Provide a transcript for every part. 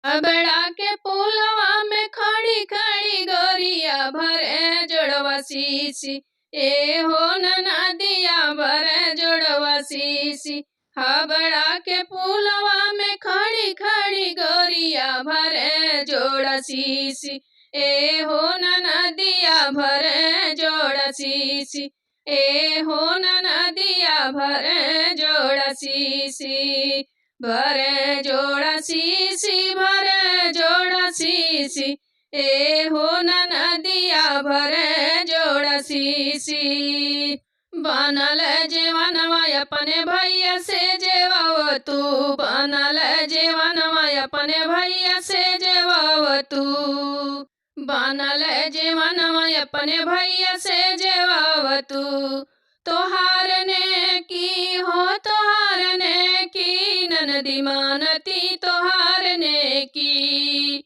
बड़ा के पुलवा में खड़ी खड़ी गोरिया भरे जोड़वा शीशी। ए हो नदिया भरे जोड़वा शीशी। बड़ा के पुलवा में खड़ी खड़ी गोरिया भरे जोड़ा शीशी। ए हो नदिया भरे जोड़ा शीशी। ए हो नदिया भरे जोड़ा शीशी। भरे जोड़ा शीशी भरे जोड़ा शीशी। ए हो नदिया भरे जोड़ा शीशी। बनल जीवनवा अपने भैया से जेवाव तू। बनल जीवनवा अपने भैया से जेवाव तू। बनल जीवनवा अपने भैया से जेवाव तू। तोहार ने की हो तोहार ने की ननदी मानती तोहार ने की।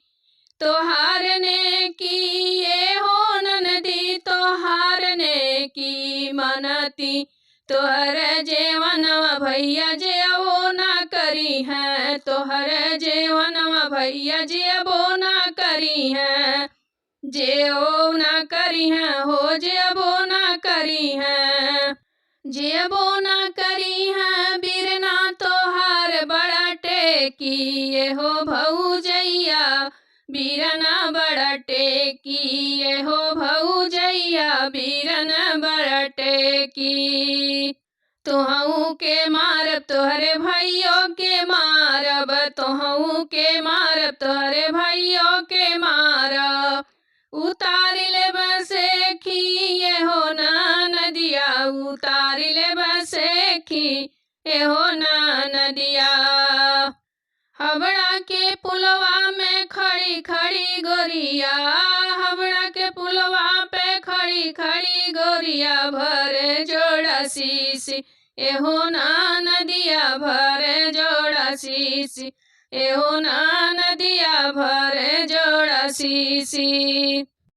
तोहार ने की ये हो ननदी तोहार ने की मनती। तोहर जेवनवा भैया जेवो ना करी है। तोहर जेवनवा भैया जेवो ना करी है। जेवो ना करी है हो जेवो ना करी है। जेबो ना करी है बिरना तोहार बड़ा टेकी। ये हो भौजैया बीरना बड़ा टेकी। ये हो भौजैया बीरना बड़ा टेकी। तुहू के मारब तोहरे भाइयों के मारब। तुहू के मारब तोहरे भाइयों के मारब। उतार ले बसेखी ये हो नदिया। उतार ले बसेखी ये हो नदिया। हबड़ा के पुलवा में खड़ी खड़ी गोरिया। हबड़ा के पुलवा पे खड़ी खड़ी गोरिया भरे जोड़ा शीशी। ए हो नदिया भरे जोड़ा शीशी। ए हो नदिया भरे जोड़ा शीशी।